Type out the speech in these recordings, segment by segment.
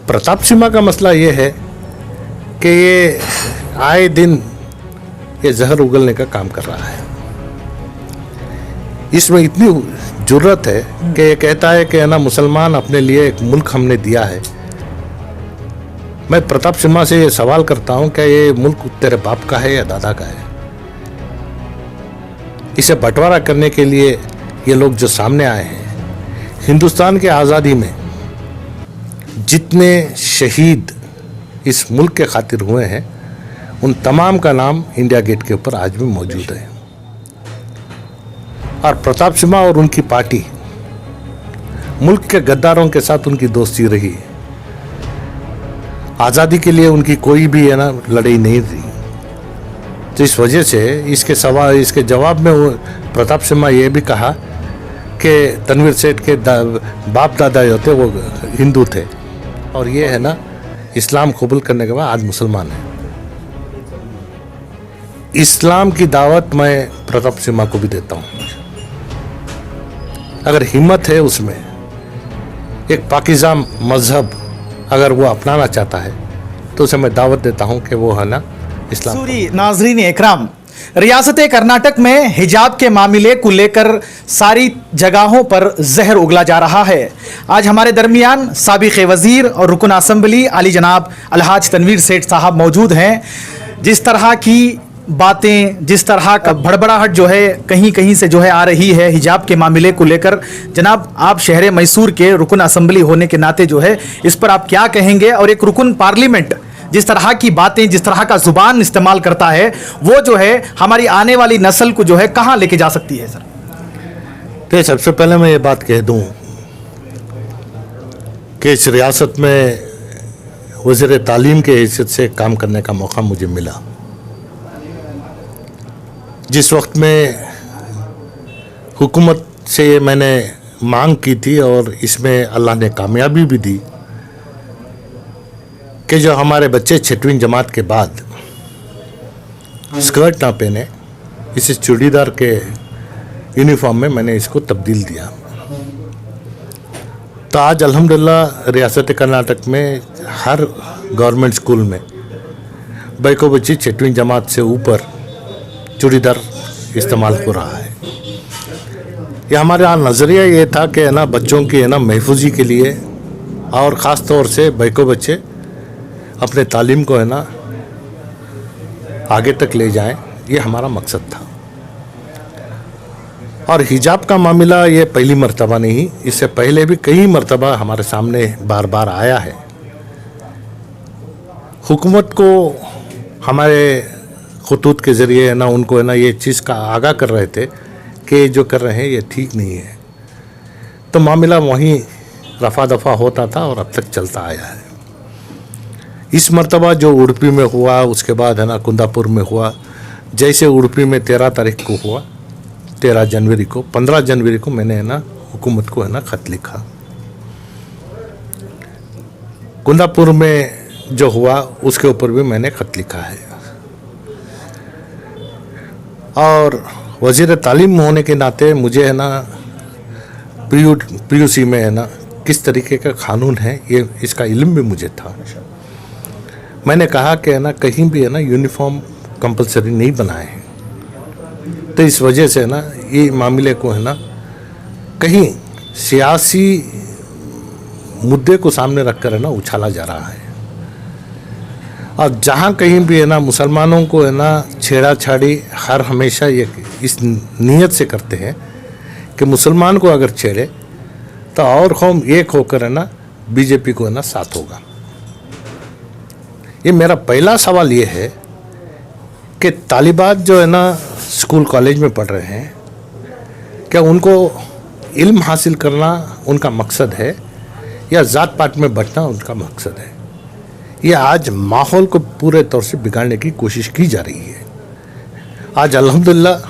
प्रताप सिम्हा का मसला ये है कि ये आए दिन ये जहर उगलने का काम कर रहा है। इसमें इतनी जुर्रत है कि ये कहता है कि ना मुसलमान अपने लिए एक मुल्क हमने दिया है। मैं प्रताप सिम्हा से ये सवाल करता हूं कि ये मुल्क तेरे बाप का है या दादा का है? इसे बंटवारा करने के लिए ये लोग जो सामने आए हैं, हिंदुस्तान के आज़ादी में जितने शहीद इस मुल्क के खातिर हुए हैं उन तमाम का नाम इंडिया गेट के ऊपर आज भी मौजूद है। और प्रताप सिम्हा और उनकी पार्टी मुल्क के गद्दारों के साथ उनकी दोस्ती रही। आज़ादी के लिए उनकी कोई भी है ना लड़ाई नहीं थी। तो इस वजह से इसके जवाब में प्रताप सिम्हा ये भी कहा कि तनवीर सेठ के बाप दादा जो थे वो हिंदू थे और ये है ना इस्लाम कबूल करने के बाद आज मुसलमान है। इस्लाम की दावत मैं प्रताप सिम्हा को भी देता हूँ। अगर हिम्मत है उसमें, एक पाकिज़ा मजहब अगर वो अपनाना चाहता है तो उसे मैं दावत देता हूँ कि वो है ना इस्लाम। सूरी नाजरीन इकराम, रियासत कर्नाटक में हिजाब के मामले को लेकर सारी जगहों पर जहर उगला जा रहा है। आज हमारे दरमियान साबिक़ वज़ीर और रुकन असम्बली आली जनाब अलहाज तनवीर सेठ साहब मौजूद हैं। जिस तरह की बातें, जिस तरह का भड़बड़ाहट जो है कहीं कहीं से जो है आ रही है हिजाब के मामले को लेकर, जनाब आप शहर मैसूर के रुकन असम्बली होने के नाते जो है इस पर आप क्या कहेंगे? और एक रुकन पार्लियामेंट जिस तरह की बातें, जिस तरह का जुबान इस्तेमाल करता है, वो जो है हमारी आने वाली नस्ल को जो है कहाँ लेके जा सकती है? सर तो सबसे पहले मैं ये बात कह दूं कि इस रियासत में वज़ीर तालीम के हैसियत से काम करने का मौका मुझे मिला। जिस वक्त में हुकूमत से मैंने मांग की थी और इसमें अल्लाह ने कामयाबी भी दी कि जो हमारे बच्चे 6वीं जमात के बाद स्कर्ट ना पहने, इसे चूड़ीदार के यूनिफॉर्म में मैंने इसको तब्दील दिया। तो आज अल्हम्दुलिल्लाह रियासत कर्नाटक में हर गवर्नमेंट स्कूल में बैको बच्ची 6वीं जमात से ऊपर चूड़ीदार इस्तेमाल हो रहा है। ये हमारे यहाँ नज़रिया ये था कि है ना बच्चों की है ना महफूजी के लिए और ख़ास तौर से बैको बच्चे अपने तालीम को है ना आगे तक ले जाएं, ये हमारा मकसद था। और हिजाब का मामला ये पहली मर्तबा नहीं, इससे पहले भी कई मर्तबा हमारे सामने बार बार आया है। हुकूमत को हमारे खतूत के ज़रिए है ना उनको है ना ये चीज़ का आगाह कर रहे थे कि जो कर रहे हैं ये ठीक नहीं है। तो मामला वहीं रफा दफा होता था और अब तक चलता आया है। इस मर्तबा जो उड़पी में हुआ, उसके बाद है ना कुंदापुर में हुआ। जैसे उड़पी में 13 तारीख को हुआ, 13 जनवरी को, 15 जनवरी को मैंने है ना हुकूमत को है ना ख़त लिखा। कुंदापुर में जो हुआ उसके ऊपर भी मैंने ख़त लिखा है। और वज़ीर तालीम होने के नाते मुझे है ना PUC में है ना किस तरीके का कानून है ये इसका इल्म भी मुझे था। मैंने कहा कि है ना कहीं भी है ना यूनिफॉर्म कंपलसरी नहीं बनाए हैं। तो इस वजह से है ना ये मामले को है ना कहीं सियासी मुद्दे को सामने रखकर है ना उछाला जा रहा है। और जहाँ कहीं भी है ना मुसलमानों को है ना छेड़ाछाड़ी हर हमेशा ये इस नीयत से करते हैं कि मुसलमान को अगर छेड़े तो और कौम एक होकर है ना बीजेपी को है ना साथ होगा। ये मेरा पहला सवाल ये है कि तालिबात जो है ना स्कूल कॉलेज में पढ़ रहे हैं, क्या उनको इल्म हासिल करना उनका मकसद है या ज़ात पात में बंटना उनका मकसद है? ये आज माहौल को पूरे तौर से बिगाड़ने की कोशिश की जा रही है। आज अल्हम्दुलिल्लाह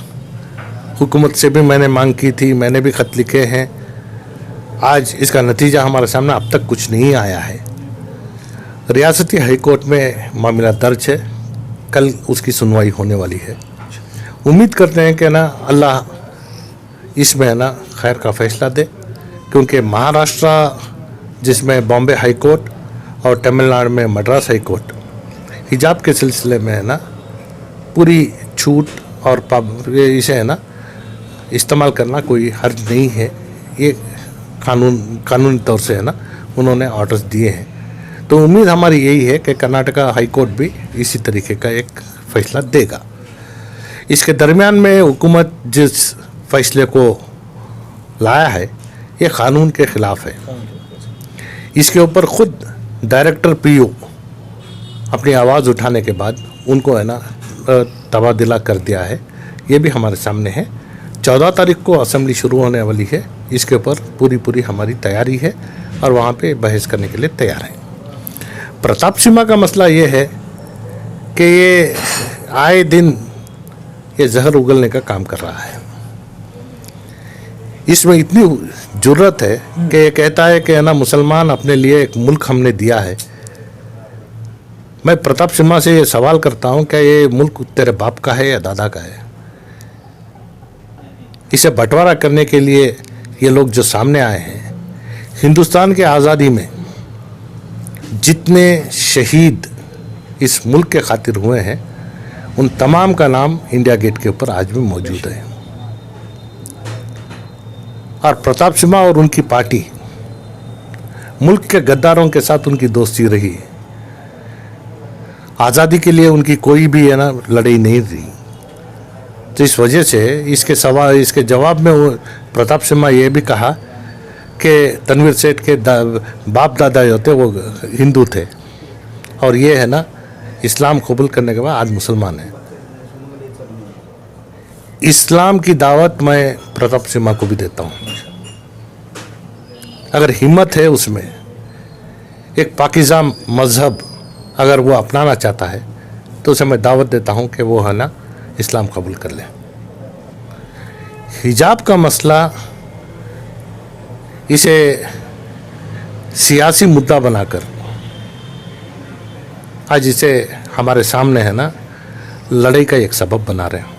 हुकूमत से भी मैंने मांग की थी, मैंने भी ख़त लिखे हैं। आज इसका नतीजा हमारे सामने अब तक कुछ नहीं आया है। रियासती हाई कोर्ट में मामला दर्ज है, कल उसकी सुनवाई होने वाली है। उम्मीद करते हैं कि ना अल्लाह इसमें है ना खैर का फैसला दे, क्योंकि महाराष्ट्र जिसमें बॉम्बे हाई कोर्ट और तमिलनाडु में मद्रास हाई कोर्ट हिजाब के सिलसिले में है ना पूरी छूट और इसे है ना इस्तेमाल करना कोई हर्ज नहीं है, ये कानूनी तौर से है ना उन्होंने ऑर्डर्स दिए हैं। तो उम्मीद हमारी यही है कि कर्नाटका हाई कोर्ट भी इसी तरीके का एक फैसला देगा। इसके दरमियान में हुकूमत जिस फैसले को लाया है ये कानून के ख़िलाफ़ है। इसके ऊपर खुद डायरेक्टर पीओ अपनी आवाज़ उठाने के बाद उनको है ना तबादला कर दिया है। ये भी हमारे सामने है। 14 तारीख को असेंबली शुरू होने वाली है, इसके ऊपर पूरी हमारी तैयारी है और वहाँ पे बहस करने के लिए तैयार हैं। प्रताप सिम्हा का मसला ये है कि ये आए दिन ये जहर उगलने का काम कर रहा है। इसमें इतनी जुर्रत है कि ये कहता है कि है ना मुसलमान अपने लिए एक मुल्क हमने दिया है। मैं प्रताप सिम्हा से ये सवाल करता हूँ, क्या ये मुल्क तेरे बाप का है या दादा का है? इसे बंटवारा करने के लिए ये लोग जो सामने आए हैं, हिंदुस्तान के आज़ादी में जितने शहीद इस मुल्क के खातिर हुए हैं उन तमाम का नाम इंडिया गेट के ऊपर आज भी मौजूद है। और प्रताप सिम्हा और उनकी पार्टी मुल्क के गद्दारों के साथ उनकी दोस्ती रही, आज़ादी के लिए उनकी कोई भी है ना लड़ाई नहीं रही। तो इस वजह से इसके जवाब में प्रताप सिम्हा ये भी कहा कि तनवीर सेठ के बाप दादा जो थे वो हिंदू थे और ये है ना इस्लाम कबूल करने के बाद आज मुसलमान है। इस्लाम की दावत मैं प्रताप सिम्हा को भी देता हूँ। अगर हिम्मत है उसमें, एक पाकिज़ा मज़हब अगर वो अपनाना चाहता है तो उसे मैं दावत देता हूँ कि वो है ना इस्लाम कबूल कर ले। हिजाब का मसला इसे सियासी मुद्दा बनाकर आज इसे हमारे सामने है ना लड़ाई का एक सबब बना रहे हैं।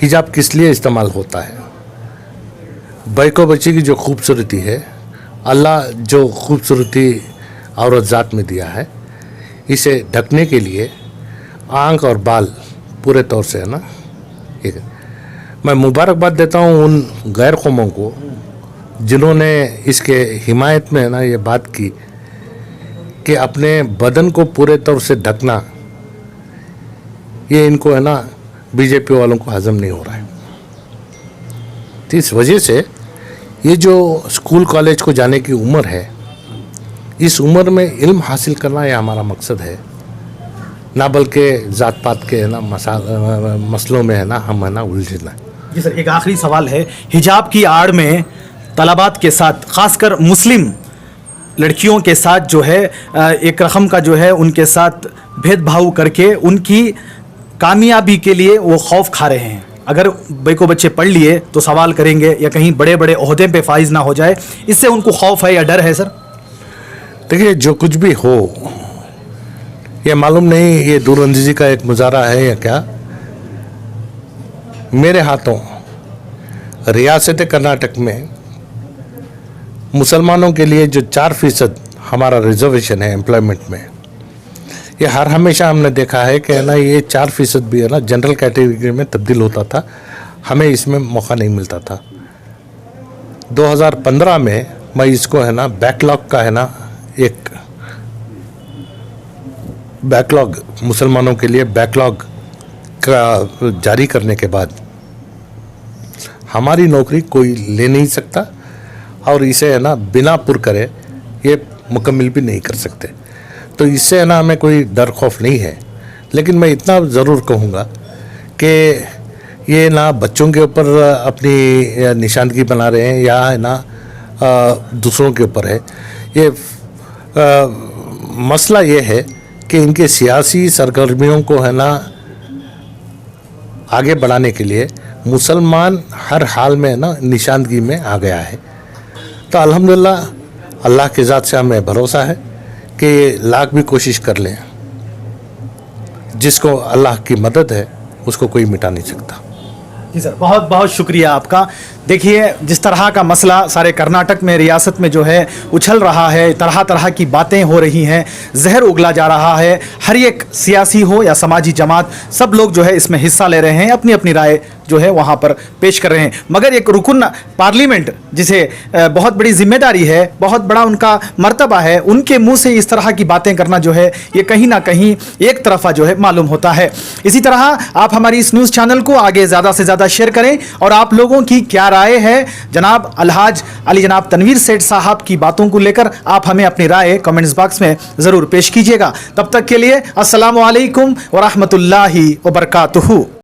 हिजाब किस लिए इस्तेमाल होता है? बैको बच्ची की जो खूबसूरती है, अल्लाह जो खूबसूरती औरत ज़ात में दिया है, इसे ढकने के लिए आँख और बाल पूरे तौर से है ना एक मैं मुबारकबाद देता हूँ उन गैर कौमों को जिन्होंने इसके हिमायत में है ना ये बात की कि अपने बदन को पूरे तौर से ढकना ये इनको है ना बीजेपी वालों को हजम नहीं हो रहा है। तो इस वजह से ये जो स्कूल कॉलेज को जाने की उम्र है, इस उम्र में इल्म हासिल करना ये हमारा मकसद है, ना बल्कि ज़ात पात के है ना मसलों में है ना हम है ना उलझना। जी सर, एक आखिरी सवाल है। हिजाब की आड़ में तलबात के साथ, ख़ासकर मुस्लिम लड़कियों के साथ जो है एक रकम का जो है उनके साथ भेदभाव करके उनकी कामयाबी के लिए वो खौफ खा रहे हैं। अगर बैको बच्चे पढ़ लिए तो सवाल करेंगे या कहीं बड़े बड़े ओहदे पे फाइज ना हो जाए, इससे उनको खौफ है या डर है? सर देखिए, जो कुछ भी हो ये मालूम नहीं ये दूरअंदेशी का एक मुजाहरा है या क्या। मेरे हाथों रियासत कर्नाटक में मुसलमानों के लिए जो 4% हमारा रिजर्वेशन है एम्प्लॉयमेंट में, ये हर हमेशा हमने देखा है कि है ना ये 4% भी है ना जनरल कैटेगरी में तब्दील होता था, हमें इसमें मौका नहीं मिलता था। 2015 में मैं इसको है ना बैकलॉग का है ना एक बैकलॉग मुसलमानों के लिए बैकलॉग का जारी करने के बाद हमारी नौकरी कोई ले नहीं सकता और इसे है ना बिना पुर करे ये मुकम्मल भी नहीं कर सकते। तो इससे है ना हमें कोई डर खौफ नहीं है। लेकिन मैं इतना ज़रूर कहूँगा कि ये ना बच्चों के ऊपर अपनी निशानदगी बना रहे हैं या है ना दूसरों के ऊपर है। ये मसला ये है कि इनके सियासी सरगर्मियों को है ना आगे बढ़ाने के लिए मुसलमान हर हाल में ना निशानदगी में आ गया है। तो अल्हम्दुलिल्लाह अल्लाह की ज़ात से हमें भरोसा है कि लाख भी कोशिश कर लें, जिसको अल्लाह की मदद है उसको कोई मिटा नहीं सकता। जी सर, बहुत बहुत शुक्रिया आपका। देखिए, जिस तरह का मसला सारे कर्नाटक में, रियासत में जो है उछल रहा है, तरह तरह की बातें हो रही हैं, जहर उगला जा रहा है। हर एक सियासी हो या समाजी जमात, सब लोग जो है इसमें हिस्सा ले रहे हैं, अपनी अपनी राय जो है वहाँ पर पेश कर रहे हैं। मगर एक रुकन पार्लियामेंट, जिसे बहुत बड़ी जिम्मेदारी है, बहुत बड़ा उनका मर्तबा है, उनके मुंह से इस तरह की बातें करना जो है ये कहीं ना कहीं एक तरफा जो है मालूम होता है। इसी तरह आप हमारी इस न्यूज़ चैनल को आगे ज़्यादा से ज़्यादा शेयर करें और आप लोगों की क्या राय है जनाब अलहाज अली जनाब तनवीर सेठ साहब की बातों को लेकर, आप हमें अपनी राय कमेंट्स बॉक्स में ज़रूर पेश कीजिएगा। तब तक के लिए अस्सलामु अलैकुम व रहमतुल्लाहि व बरकातुहू।